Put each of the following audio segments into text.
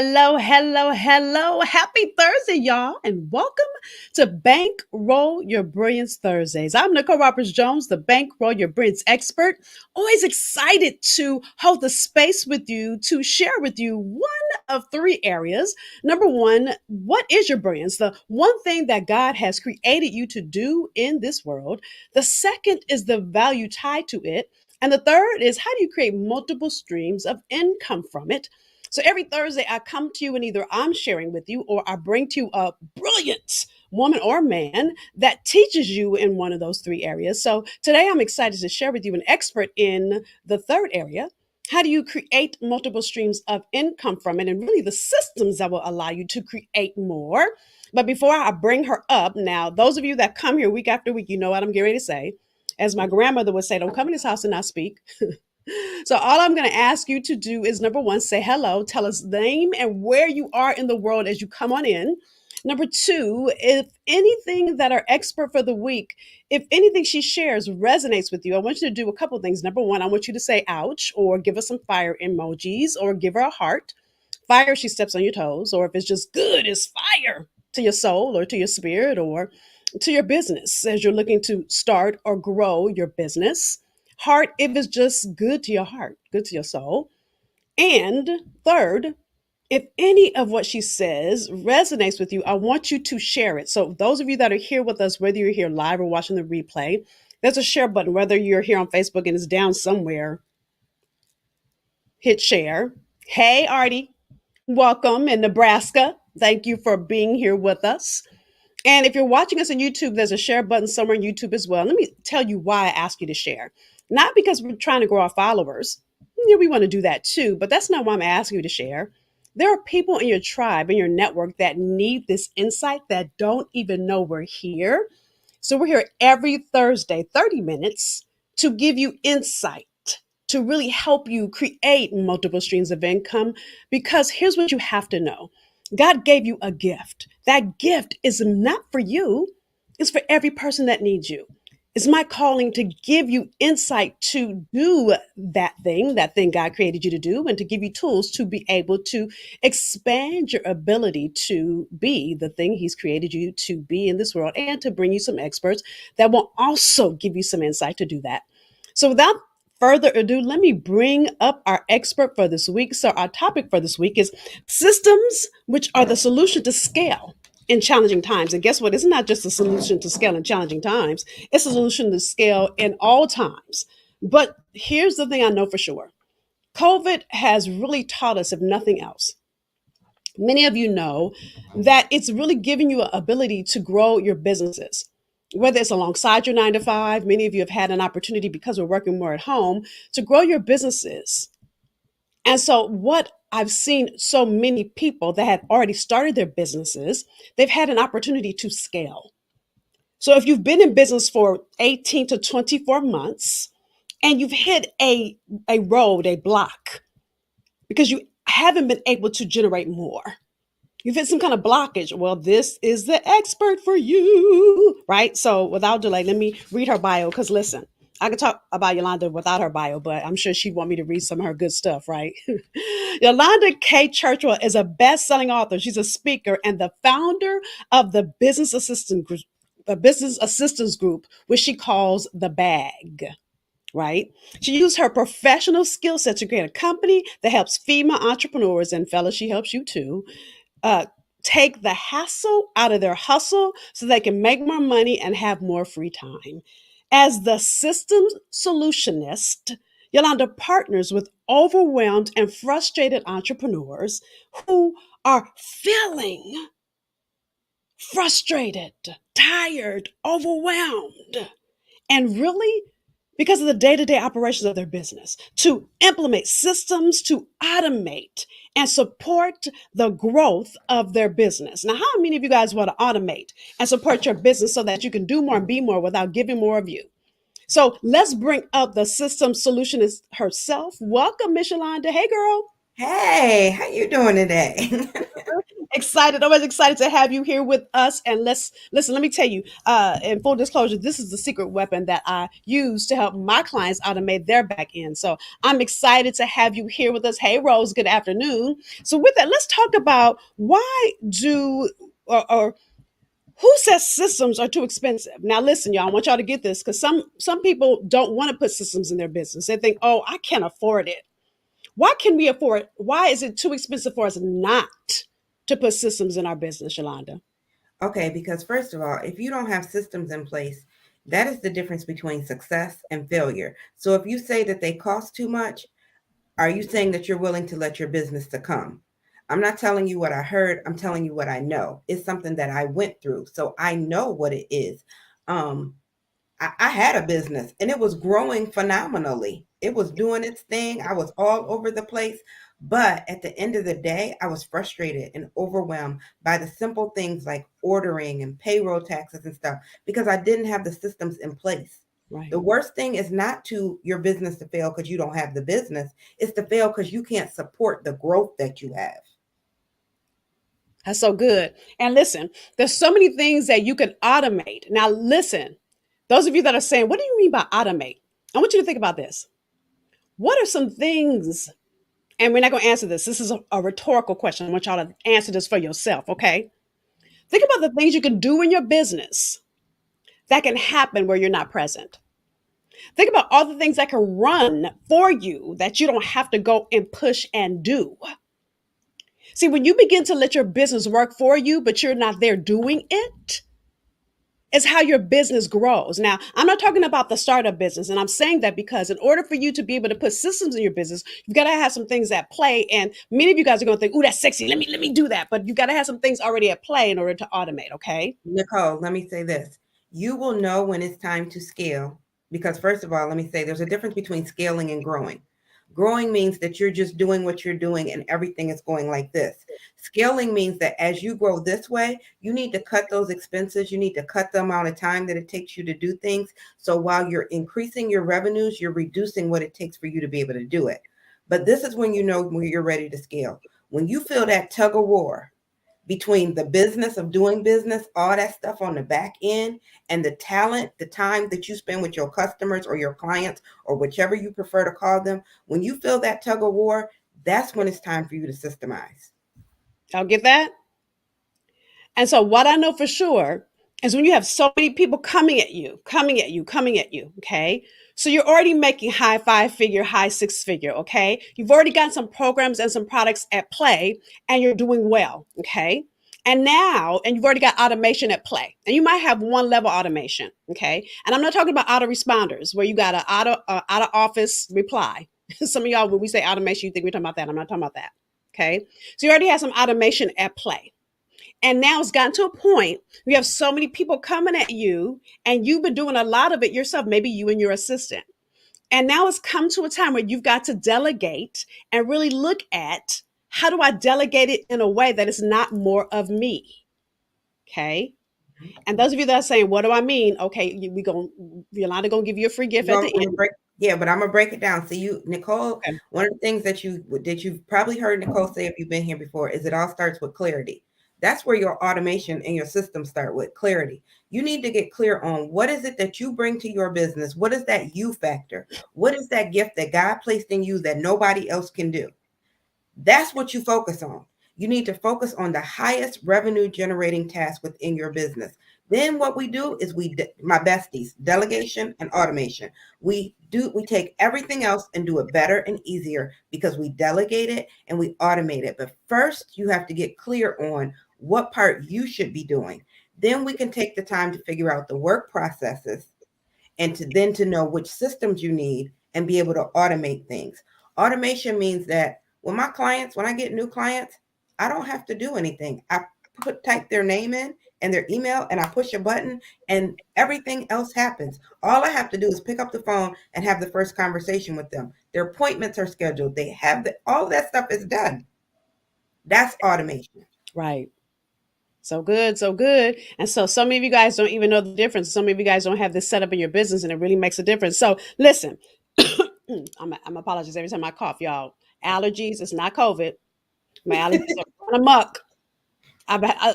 Hello, hello, hello. Happy Thursday, y'all, and welcome to Bankroll Your Brilliance Thursdays. I'm Nicole Roberts Jones, the Bankroll Your Brilliance expert. Always excited to hold the space with you to share with you one of three areas. Number one, what is your brilliance? The one thing that God has created you to do in this world. The second is the value tied to it. And the third is how do you create multiple streams of income from it? So every Thursday, I come to you and either I'm sharing with you or I bring to you a brilliant woman or man that teaches you in one of those three areas. So today, I'm excited to share with you an expert in the third area. How do you create multiple streams of income from it and really the systems that will allow you to create more? But before I bring her up, now, those of you that come here week after week, you know what I'm getting ready to say. As my grandmother would say, don't come in this house and not speak. So all I'm going to ask you to do is number one, say hello, tell us name and where you are in the world as you come on in. Number two, if anything that our expert for the week, if anything she shares resonates with you, I want you to do a couple of things. Number one, I want you to say ouch or give us some fire emojis or give her a heart. Fire, she steps on your toes, or if it's just good, it's fire to your soul or to your spirit or to your business as you're looking to start or grow your business. Heart, if it's just good to your heart, good to your soul. And third, if any of what she says resonates with you, I want you to share it. So, those of you that are here with us, whether you're here live or watching the replay, there's a share button. Whether you're here on Facebook and it's down somewhere, hit share. Hey, Artie, welcome in Nebraska. Thank you for being here with us. And if you're watching us on YouTube, there's a share button somewhere on YouTube as well. Let me tell you why I ask you to share. Not because we're trying to grow our followers. Yeah, we want to do that too, but that's not why I'm asking you to share. There are people in your tribe, in your network that need this insight that don't even know we're here. So we're here every Thursday, 30 minutes to give you insight, to really help you create multiple streams of income. Because here's what you have to know. God gave you a gift. That gift is not for you, it's for every person that needs you. It's my calling to give you insight to do that thing God created you to do, and to give you tools to be able to expand your ability to be the thing He's created you to be in this world, and to bring you some experts that will also give you some insight to do that. So, without further ado, let me bring up our expert for this week. So, our topic for this week is systems, which are the solution to scale in challenging times. And guess what? It's not just a solution to scale in challenging times, it's a solution to scale in all times. But here's the thing I know for sure: COVID has really taught us, if nothing else, many of you know that it's really giving you an ability to grow your businesses. Whether it's alongside your 9 to 5, many of you have had an opportunity because we're working more at home to grow your businesses. And so, what I've seen so many people that have already started their businesses, they've had an opportunity to scale. So, if you've been in business for 18 to 24 months and you've hit a road, a block, because you haven't been able to generate more, you've hit some kind of blockage. Well, this is the expert for you, right? So, without delay, let me read her bio because listen, I could talk about Yolanda without her bio, but I'm sure she'd want me to read some of her good stuff, right? Yolanda K. Churchwell is a best-selling author. She's a speaker and the founder of the Business Assistance Group, which she calls the Bag. Right? She used her professional skill set to create a company that helps female entrepreneurs, and fellas, she helps you too, uh, take the hassle out of their hustle so they can make more money and have more free time. As the systems solutionist, Yolanda partners with overwhelmed and frustrated entrepreneurs who are feeling frustrated, tired, overwhelmed, and really because of the day-to-day operations of their business, to implement systems to automate and support the growth of their business. Now, how many of you guys want to automate and support your business so that you can do more and be more without giving more of you? So let's bring up the system solutionist herself. Welcome, Miss Yolanda. Hey, girl. Hey, how you doing today? Excited, always excited to have you here with us. And let's listen. Let me tell you, in full disclosure, this is the secret weapon that I use to help my clients automate their back end. So I'm excited to have you here with us. Hey, Rose, good afternoon. So with that, let's talk about why do or who says systems are too expensive? Now, listen, y'all. I want y'all to get this because some people don't want to put systems in their business. They think, oh, I can't afford it. Why can we afford? Why is it too expensive for us not to put systems in our business, Yolanda? Okay, because first of all, if you don't have systems in place, that is the difference between success and failure. So if you say that they cost too much, are you saying that you're willing to let your business succumb? I'm not telling you what I heard. I'm telling you what I know. It's something that I went through. So I know what it is. Um, I had a business and it was growing phenomenally. It was doing its thing. I was all over the place. But at the end of the day, I was frustrated and overwhelmed by the simple things like ordering and payroll taxes and stuff because I didn't have the systems in place. Right. The worst thing is not to your business to fail because you don't have the business. It's to fail because you can't support the growth that you have. That's so good. And listen, there's so many things that you can automate. Now, listen, those of you that are saying, what do you mean by automate? I want you to think about this. What are some things, and we're not going to answer this. This is a rhetorical question. I want y'all to answer this for yourself, okay? Think about the things you can do in your business that can happen where you're not present. Think about all the things that can run for you that you don't have to go and push and do. See, when you begin to let your business work for you, but you're not there doing it, is how your business grows. Now, I'm not talking about the startup business, and I'm saying that because in order for you to be able to put systems in your business, you've got to have some things at play. And many of you guys are going to think, "Ooh, that's sexy. Let me do that." But you got to have some things already at play in order to automate. Okay. Nicole, let me say this. You will know when it's time to scale because, first of all, let me say there's a difference between scaling and growing. Growing means that you're just doing what you're doing and everything is going like this. Scaling means that as you grow this way, you need to cut those expenses. You need to cut the amount of time that it takes you to do things. So while you're increasing your revenues, you're reducing what it takes for you to be able to do it. But this is when you know when you're ready to scale. When you feel that tug of war, between the business of doing business, all that stuff on the back end, and the talent, the time that you spend with your customers or your clients or whichever you prefer to call them, when you feel that tug of war, that's when it's time for you to systemize. Y'all get that? And so, what I know for sure is when you have so many people coming at you, coming at you, coming at you, okay? So, you're already making high five figure, high six figure, okay? You've already got some programs and some products at play, and you're doing well, okay? And you've already got automation at play. And you might have one level automation, okay? And I'm not talking about autoresponders where you got an out of office reply. Some of y'all, when we say automation, you think we're talking about that. I'm not talking about that, okay? So, you already have some automation at play. And now it's gotten to a point you have so many people coming at you, and you've been doing a lot of it yourself, maybe you and your assistant. And now it's come to a time where you've got to delegate and really look at how do I delegate it in a way that is not more of me? Okay. And those of you that are saying, what do I mean? Okay, we going Yolanda gonna give you a free gift at Well, the I'm gonna end. break, yeah, but I'm gonna break it down. So you, Nicole, Okay. one of the things that you've probably heard Nicole say if you've been here before is it all starts with clarity. That's where your automation and your system start with clarity. You need to get clear on what is it that you bring to your business? What is that you factor? What is that gift that God placed in you that nobody else can do? That's what you focus on. You need to focus on the highest revenue generating task within your business. Then what we do is my besties, delegation and automation. We take everything else and do it better and easier because we delegate it and we automate it. But first, you have to get clear on what part you should be doing. Then we can take the time to figure out the work processes and to know which systems you need and be able to automate things. Automation means that when I get new clients, I don't have to do anything. I type their name in and their email and I push a button and everything else happens. All I have to do is pick up the phone and have the first conversation with them. Their appointments are scheduled. All of that stuff is done. That's automation. Right. So good, so good. And so some of you guys don't even know the difference. Some of you guys don't have this set up in your business, and it really makes a difference. So listen, I'm apologize every time I cough, y'all. Allergies, it's not COVID. My allergies are running amok.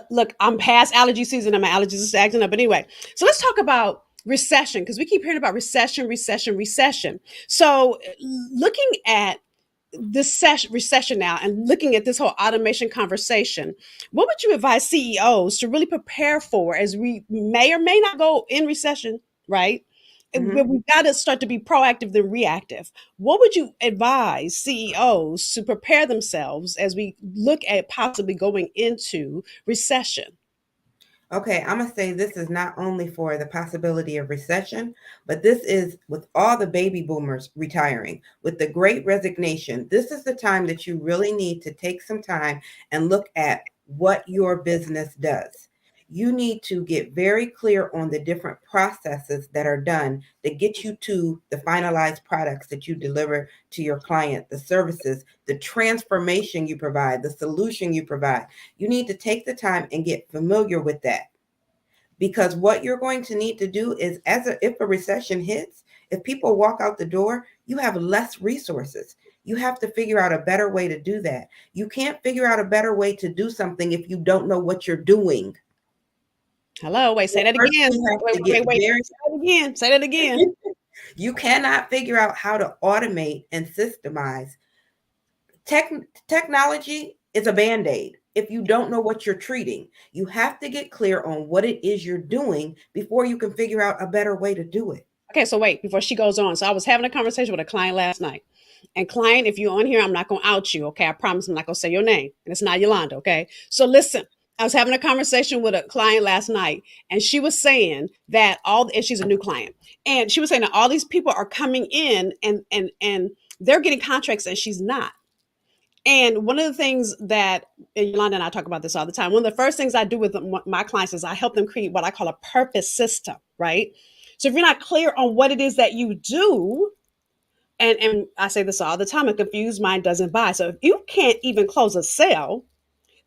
Look, I'm past allergy season and my allergies are acting up. But anyway, so let's talk about recession because we keep hearing about recession, recession, recession. So looking at recession now and looking at this whole automation conversation, what would you advise CEOs to really prepare for as we may or may not go in recession, right? Hmm. We've got to start to be proactive than reactive. What would you advise CEOs to prepare themselves as we look at possibly going into recession? Okay, I'm going to say this is not only for the possibility of recession, but this is with all the baby boomers retiring, with the great resignation. This is the time that you really need to take some time and look at what your business does. You need to get very clear on the different processes that are done that get you to the finalized products that you deliver to your client, the services, the transformation you provide, the solution you provide. You need to take the time and get familiar with that, because what you're going to need to do is, if a recession hits, if people walk out the door, you have less resources. You have to figure out a better way to do that. You can't figure out a better way to do something if you don't know what you're doing. Hello, wait, say So that first again. you have Wait, to wait, get wait, wait. very Say that again. Say that again. you cannot figure out how to automate and systemize. Tech, Technology is a band-aid if you don't know what you're treating. You have to get clear on what it is you're doing before you can figure out a better way to do it. Okay, so wait, before she goes on. So I was having a conversation with a client last night. And client, if you're on here, I'm not gonna out you. Okay. I promise I'm not gonna say your name. And it's not Yolanda. Okay. So listen, I was having a conversation with a client last night, and she was saying that and she's a new client. And she was saying that all these people are coming in and they're getting contracts and she's not. And one of the things that Yolanda and I talk about this all the time. One of the first things I do with my clients is I help them create what I call a purpose system, right? So if you're not clear on what it is that you do, and I say this all the time, a confused mind doesn't buy. So if you can't even close a sale,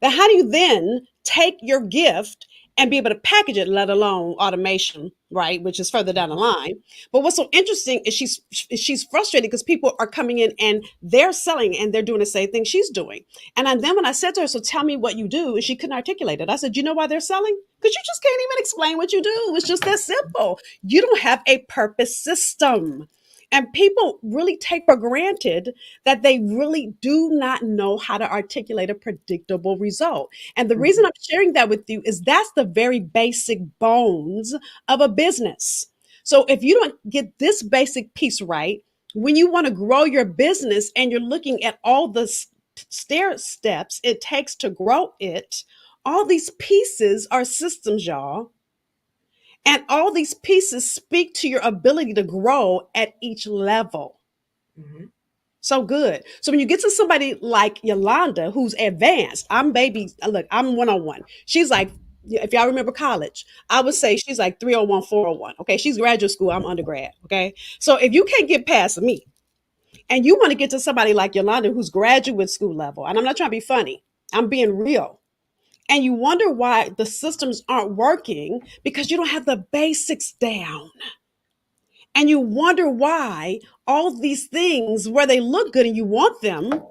then how do you then take your gift and be able to package it, let alone automation, right? Which is further down the line. But what's so interesting is she's frustrated because people are coming in and they're selling and they're doing the same thing she's doing. And then when I said to her, so tell me what you do, and she couldn't articulate it. I said, you know why they're selling? Because you just can't even explain what you do. It's just that simple. You don't have a purpose system. And people really take for granted that they really do not know how to articulate a predictable result. And the reason Mhm. I'm sharing that with you is that's the very basic bones of a business. So if you don't get this basic piece right, when you want to grow your business and you're looking at all the stair steps it takes to grow it, all these pieces are systems, y'all. And all these pieces speak to your ability to grow at each level. Mhm. So good. So when you get to somebody like Yolanda, who's advanced, I'm baby, look, I'm 101. She's like, if y'all remember college, I would say she's like 301, 401. Okay. She's graduate school, I'm undergrad. Okay. So if you can't get past me and you want to get to somebody like Yolanda, who's graduate school level, and I'm not trying to be funny, I'm being real. And you wonder why the systems aren't working because you don't have the basics down. And you wonder why all these things, where they look good and you want them,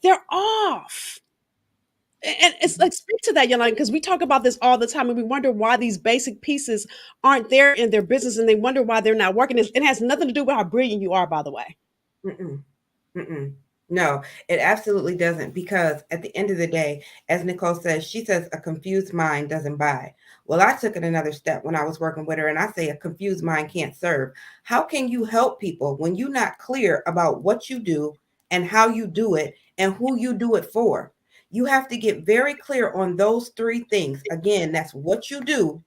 they're off. And it's Mhm. like, speak to that, Yolanda, because we talk about this all the time and we wonder why these basic pieces aren't there in their business and they wonder why they're not working. It has nothing to do with how brilliant you are, by the way. Mm-mm. Mm-mm. No, it absolutely doesn't, because at the end of the day, as Nicole says, she says a confused mind doesn't buy. Well, I took it another step when I was working with her, and I say a confused mind can't serve. How can you help people when you're not clear about what you do and how you do it and who you do it for? You have to get very clear on those three things. Again, that's what you do,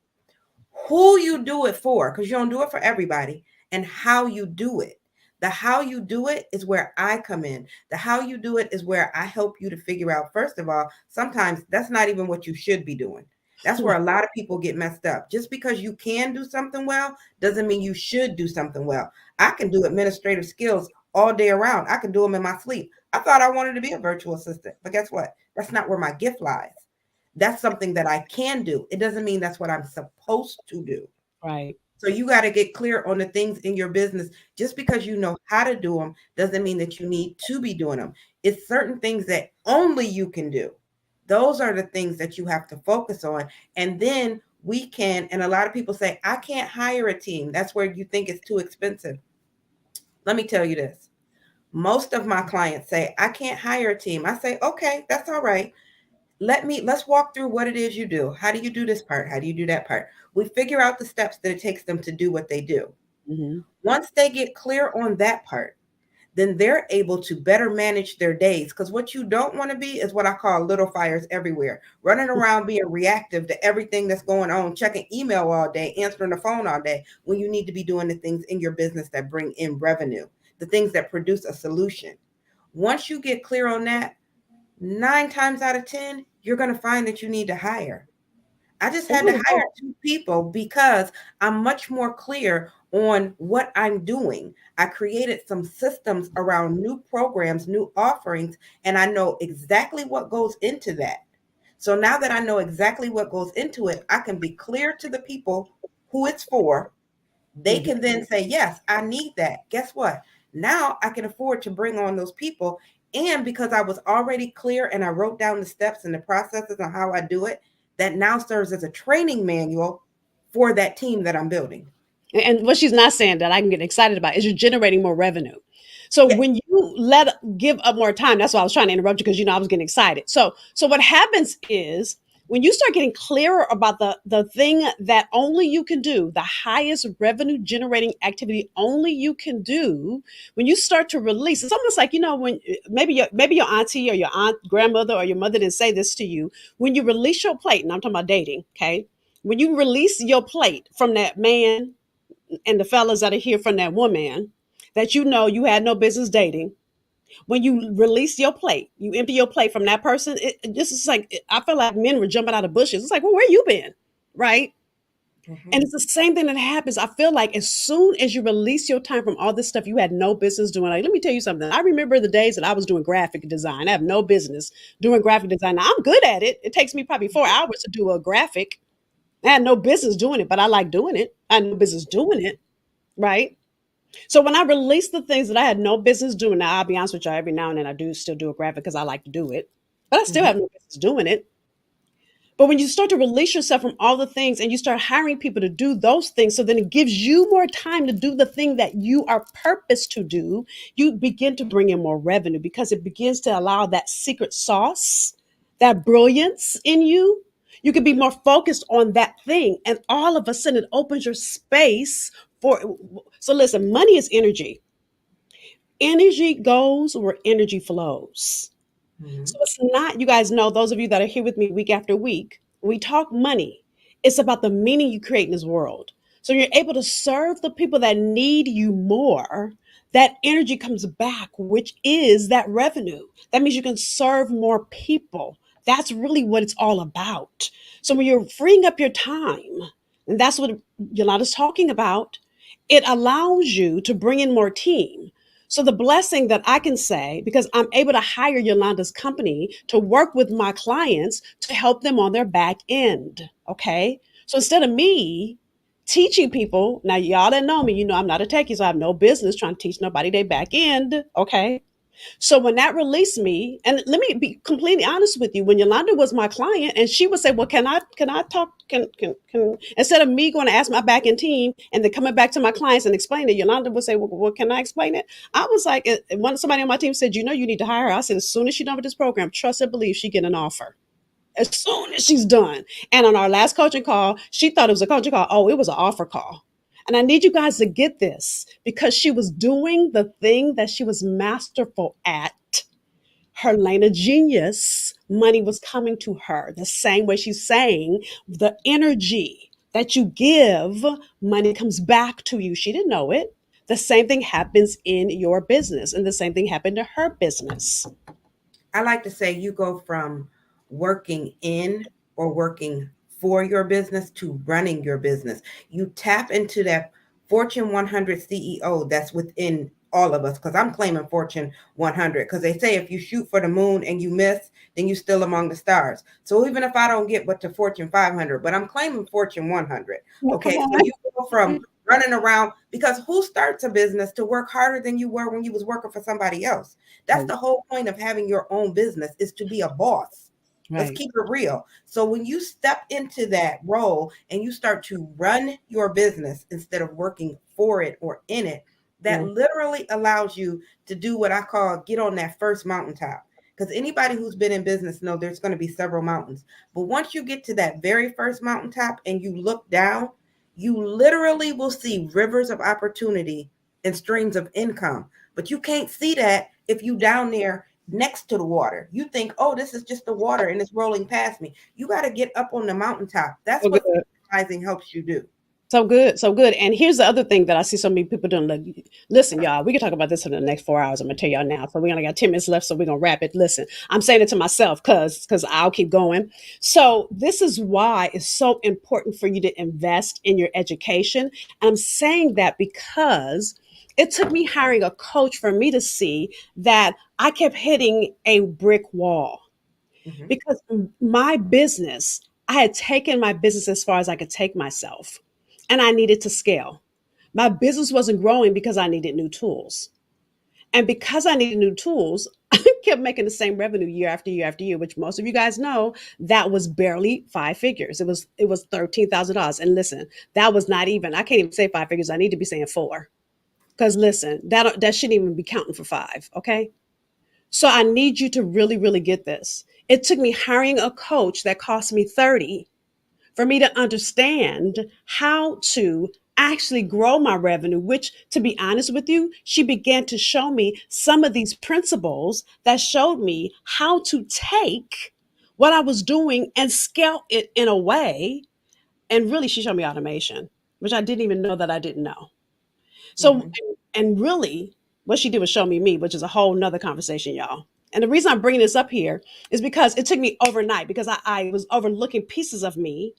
who you do it for, because you don't do it for everybody, and how you do it. The how you do it is where I come in. The how you do it is where I help you to figure out, first of all, sometimes that's not even what you should be doing. That's where a lot of people get messed up. Just because you can do something well doesn't mean you should do something well. I can do administrative skills all day around. I can do them in my sleep. I thought I wanted to be a virtual assistant, but guess what? That's not where my gift lies. That's something that I can do. It doesn't mean that's what I'm supposed to do. Right. So you got to get clear on the things in your business. Just because you know how to do them doesn't mean that you need to be doing them. It's certain things that only you can do. Those are the things that you have to focus on. And then we can, and a lot of people say, I can't hire a team. That's where you think it's too expensive. Let me tell you this. Most of my clients say, I can't hire a team. I say, okay, that's all right. Let's walk through what it is you do. How do you do this part? How do you do that part? We figure out the steps that it takes them to do what they do. Mm-hmm. Once they get clear on that part, then they're able to better manage their days. Because what you don't want to be is what I call little fires everywhere, running around being reactive to everything that's going on, checking email all day, answering the phone all day, when you need to be doing the things in your business that bring in revenue, the things that produce a solution. Once you get clear on that, 9 times out of 10, you're going to find that you need to hire. I just had to hire Oh, 2 people because I'm much more clear on what I'm doing. I created some systems around new programs, new offerings, and I know exactly what goes into that. So now that I know exactly what goes into it, I can be clear to the people who it's for. They wow. can then say, yes, I need that. Guess what? Now I can afford to bring on those people. And because I was already clear and I wrote down the steps and the processes on how I do it, that now serves as a training manual for that team that I'm building. And what she's not saying that I can get excited about is you're generating more revenue. So Yeah. when you give up more time, that's why I was trying to interrupt you because I was getting excited. So what happens is when you start getting clearer about the thing that only you can do, the highest revenue generating activity only you can do, when you start to release, it's almost like when maybe your auntie or your aunt, grandmother, or your mother didn't say this to you. When you release your plate, and I'm talking about dating, okay? When you release your plate from that man and the fellas that are here from that woman that you had no business dating, when you release your plate, you empty your plate from that person, this is like, I feel like men were jumping out of bushes. It's like, well, where you been? Right? And Mhm. it's the same thing that happens. I feel like as soon as you release your time from all this stuff you had no business doing, like, let me tell you something. I remember the days that I was doing graphic design. I have no business doing graphic design. Now, I'm good at it. It takes me probably 4 hours to do a graphic. I had no business doing it, but I like doing it. I had no business doing it. Right? So when I release the things that I had no business doing, now I'll be honest with y'all, every now and then I do still do a graphic because I like to do it, but I still Mhm. have no business doing it. But when you start to release yourself from all the things and you start hiring people to do those things, so then it gives you more time to do the thing that you are purposed to do, you begin to bring in more revenue because it begins to allow that secret sauce, that brilliance in you. You can be more focused on that thing, and all of a sudden it opens your space for. So listen, money is energy. Energy goes where energy flows. Mhm. So it's not, you guys know, those of you that are here with me week after week, when we talk money, it's about the meaning you create in this world. So you're able to serve the people that need you more. That energy comes back, which is that revenue. That means you can serve more people. That's really what it's all about. So when you're freeing up your time, and that's what Yolanda's talking about, it allows you to bring in more team. So the blessing that I can say, because I'm able to hire Yolanda's company to work with my clients to help them on their back end. Okay. So instead of me teaching people, now y'all that know me, I'm not a techie, so I have no business trying to teach nobody their back end. Okay. So when that released me, and let me be completely honest with you, when Yolanda was my client, and she would say, "Well, can I talk? Can instead of me going to ask my back end team and then coming back to my clients and explain it, Yolanda would say, "Well, can I explain it?" I was like, when somebody on my team said, "You need to hire her," I said, "As soon as she's done with this program, trust and believe she get an offer." As soon as she's done. And on our last coaching call, she thought it was a coaching call. Oh, it was an offer call. And I need you guys to get this because she was doing the thing that she was masterful at. Her lane of genius, money was coming to her the same way she's saying the energy that you give, money comes back to you. She didn't know it. The same thing happens in your business, and the same thing happened to her business. I like to say you go from working in or working for your business to running your business. You tap into that Fortune 100 CEO that's within all of us, because I'm claiming Fortune 100, because they say if you shoot for the moon and you miss, then you still among the stars. So even if I don't get but to Fortune 500, but I'm claiming Fortune 100. Well, Okay, come so on. you go from running around, because who starts a business to work harder than you were when you was working for somebody else? That's Oh, the whole point of having your own business, is to be a boss. Let's Right. keep it real. So when you step into that role and you start to run your business instead of working for it or in it, that Yeah. literally allows you to do what I call get on that first mountaintop. Because anybody who's been in business know there's going to be several mountains. But once you get to that very first mountaintop and you look down, you literally will see rivers of opportunity and streams of income. But you can't see that if you down there next to the water. You think, oh, this is just the water and it's rolling past me. You got to get up on the mountaintop. That's So what good. systemizing helps you do. So good, so good. And here's the other thing that I see so many people doing. Like, listen, y'all, we can talk about this for the next 4 hours. I'm gonna tell y'all now. So we only got 10 minutes left, so we're gonna wrap it. Listen, I'm saying it to myself because I'll keep going. So this is why it's so important for you to invest in your education. And I'm saying that because it took me hiring a coach for me to see that I kept hitting a brick wall Hmm. because my business, I had taken my business as far as I could take myself, and I needed to scale. My business wasn't growing because I needed new tools. And because I needed new tools, I kept making the same revenue year after year after year, which most of you guys know that was barely five figures. It was $13,000. And listen, that was not even, I can't even say five figures. I need to be saying four. Because listen, that shouldn't even be counting for five. Okay. So I need you to really, really get this. It took me hiring a coach that cost me 30 for me to understand how to actually grow my revenue, which to be honest with you, she began to show me some of these principles that showed me how to take what I was doing and scale it in a way. And really, she showed me automation, which I didn't even know that I didn't know. So, Hmm. and really, what she did was show me, which is a whole nother conversation, y'all. And the reason I'm bringing this up here is because it took me overnight because I was overlooking pieces of me.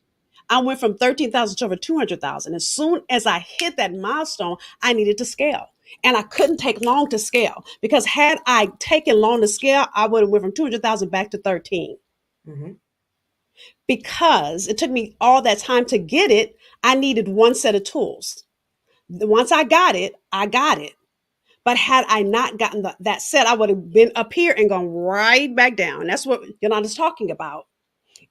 I went from 13,000 to over 200,000. As soon as I hit that milestone, I needed to scale. And I couldn't take long to scale because had I taken long to scale, I would have went from 200,000 back to 13. Hmm. Because it took me all that time to get it, I needed one set of tools. Once I got it, I got it. But had I not gotten that set, I would have been up here and gone right back down. That's what Yolanda's talking about.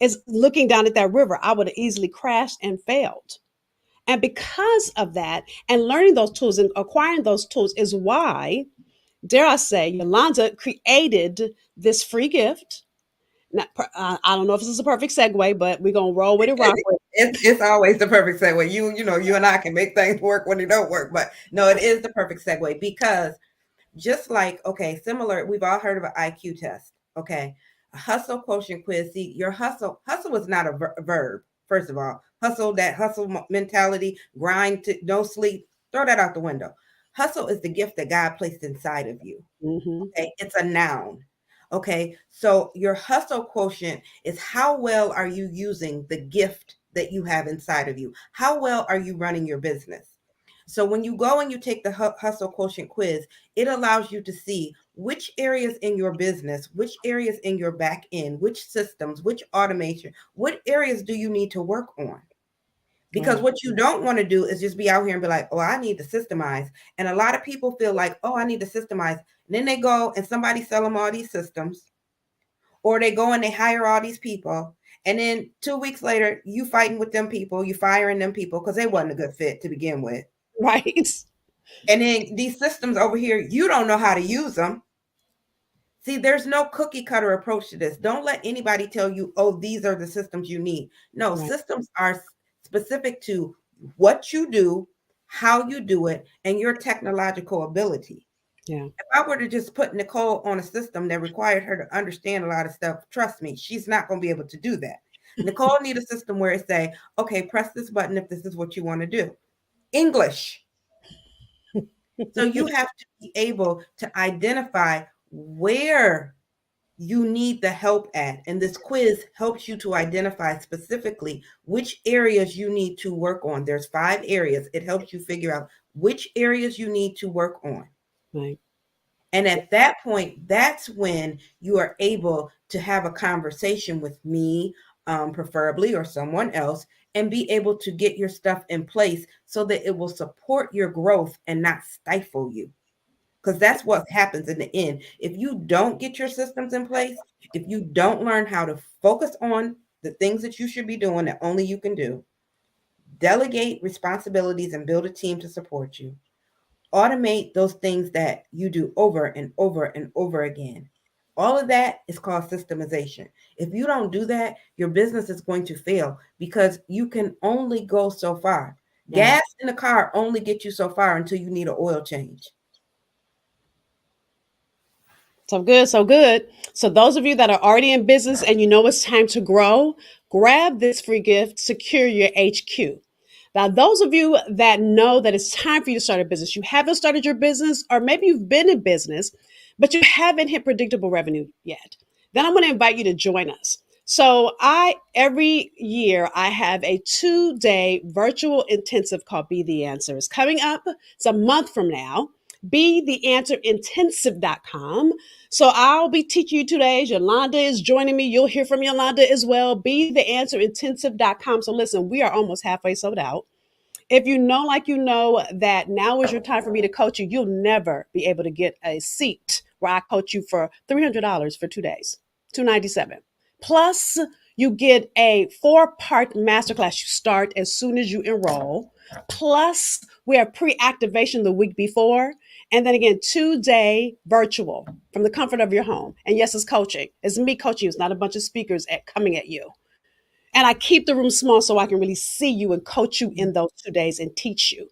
Is looking down at that river. I would have easily crashed and failed. And because of that, and learning those tools and acquiring those tools is why, dare I say, Yolanda created this free gift. Now, I don't know if this is a perfect segue, but we're gonna roll with it, rock with It's always the perfect segue. You and I can make things work when they don't work, but no, it is the perfect segue because just like, okay, similar, we've all heard of an IQ test. Okay, a hustle quotient quiz. See, your hustle is not a verb. First of all, hustle, that hustle mentality, grind to no sleep, throw that out the window. Hustle is the gift that God placed inside of you. it. Mm-hmm. Okay, it's a noun. Okay, so your hustle quotient is how well are you using the gift that you have inside of you? How well are you running your business? So when you go and you take the hustle quotient quiz, it allows you to see which areas in your business, which areas in your back end, which systems, which automation, what areas do you need to work on? Because Right. what you don't want to do is just be out here and be like, oh, I need to systemize. And a lot of people feel like, oh, I need to systemize. And then they go and somebody sell them all these systems, or they go and they hire all these people. And then 2 weeks later, you fighting with them people, you firing them people because they wasn't a good fit to begin with. Right. And then these systems over here, you don't know how to use them. See, there's no cookie cutter approach to this. Don't let anybody tell you, oh, these are the systems you need. No, Right. systems are specific to what you do, how you do it, and your technological ability. Yeah. If I were to just put Nicole on a system that required her to understand a lot of stuff, trust me, she's not going to be able to do that. Nicole need a system where it say, okay, press this button if this is what you want to do. English. So you have to be able to identify where you need the help at. And this quiz helps you to identify specifically which areas you need to work on. There's 5 areas. It helps you figure out which areas you need to work on. Right. And at that point, that's when you are able to have a conversation with me, preferably, or someone else, and be able to get your stuff in place so that it will support your growth and not stifle you. because that's what happens in the end. If you don't get your systems in place, if you don't learn how to focus on the things that you should be doing that only you can do, delegate responsibilities and build a team to support you, automate those things that you do over and over and over again. All of that is called systemization. If you don't do that, your business is going to fail because you can only go so far. Right. Gas in the car only gets you so far until you need an oil change. So good, so good. So those of you that are already in business and you know it's time to grow, grab this free gift, secure your HQ. Now, those of you that know that it's time for you to start a business, you haven't started your business, or maybe you've been in business, but you haven't hit predictable revenue yet, then I'm going to invite you to join us. So every year I have a 2-day virtual intensive called Be the Answer. It's coming up. It's a month from now. BeTheAnswerIntensive.com. So I'll be teaching you 2 days. Yolanda is joining me. You'll hear from Yolanda as well. BeTheAnswerIntensive.com. So listen, we are almost halfway sold out. If you know, like you know, that now is your time for me to coach you, you'll never be able to get a seat where I coach you for $300 for 2 days, $297. Plus, you get a 4-part masterclass. You start as soon as you enroll. Plus, we have pre-activation the week before. And then again, 2-day virtual from the comfort of your home. And yes, it's coaching. It's me coaching you. It's not a bunch of speakers coming at you. And I keep the room small so I can really see you and coach you in those 2 days and teach you.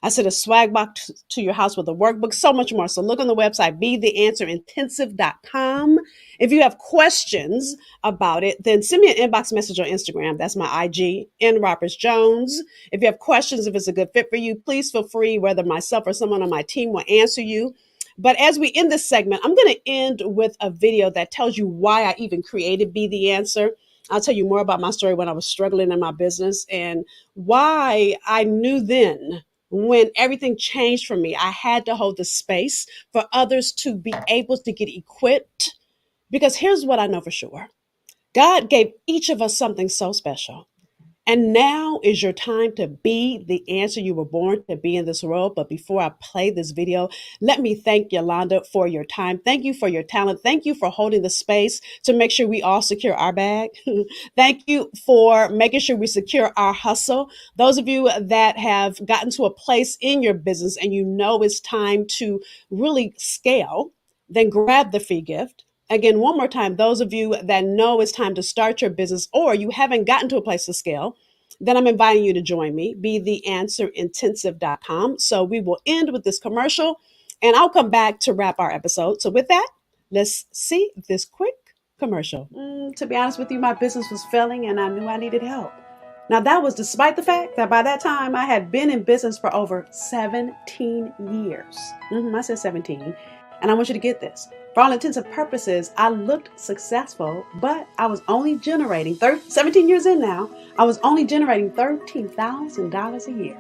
I send a swag box to your house with a workbook, so much more. So look on the website, BeTheAnswerIntensive.com. If you have questions about it, then send me an inbox message on Instagram. That's my IG, N.Roberts-Jones. If you have questions, if it's a good fit for you, please feel free, whether myself or someone on my team will answer you. But as we end this segment, I'm going to end with a video that tells you why I even created Be the Answer. I'll tell you more about my story when I was struggling in my business and why I knew then when everything changed for me, I had to hold the space for others to be able to get equipped. Because here's what I know for sure. God gave each of us something so special. And now is your time to be the answer you were born to be in this world. But before I play this video, let me thank Yolanda for your time. Thank you for your talent. Thank you for holding the space to make sure we all secure our bag. Thank you for making sure we secure our hustle. Those of you that have gotten to a place in your business and you know it's time to really scale, then grab the free gift. Again, one more time, those of you that know it's time to start your business or you haven't gotten to a place to scale, then I'm inviting you to join me, BeTheAnswerIntensive.com. So we will end with this commercial and I'll come back to wrap our episode. So with that, let's see this quick commercial. To be honest with you, my business was failing and I knew I needed help. Now, that was despite the fact that by that time I had been in business for over 17 years. I said 17. And I want you to get this. For all intents and purposes, I looked successful, but I was only generating 17 years in now, I was only generating $13,000 a year.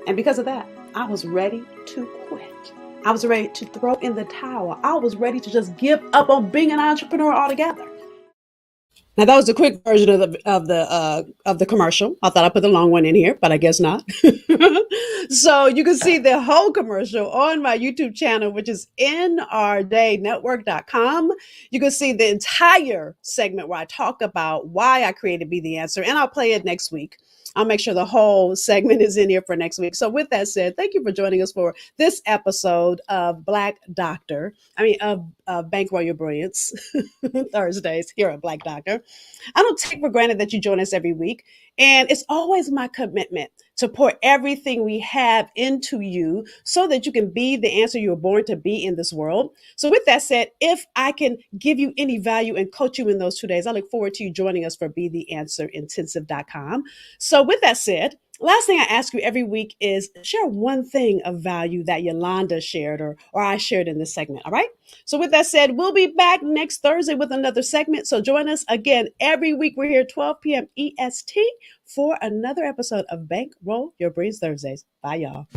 And because of that, I was ready to quit. I was ready to throw in the towel. I was ready to just give up on being an entrepreneur altogether. Now that was a quick version of the commercial. I thought I put the long one in here, but I guess not. So you can see the whole commercial on my YouTube channel, which is nrdaynetwork.com. You can see the entire segment where I talk about why I created Be the Answer, and I'll play it next week. I'll make sure the whole segment is in here for next week. So with that said, thank you for joining us for this episode of Bankroll Your Brilliance Thursdays here at Black Doctor. I don't take for granted that you join us every week. And it's always my commitment to pour everything we have into you so that you can be the answer you were born to be in this world. So with that said, if I can give you any value and coach you in those 2 days, I look forward to you joining us for BeTheAnswerIntensive.com. So with that said, last thing I ask you every week is share one thing of value that Yolanda shared or I shared in this segment. All right. So with that said, we'll be back next Thursday with another segment. So join us again every week. We're here 12 p.m. EST for another episode of Bankroll Your Brilliance Thursdays. Bye, y'all.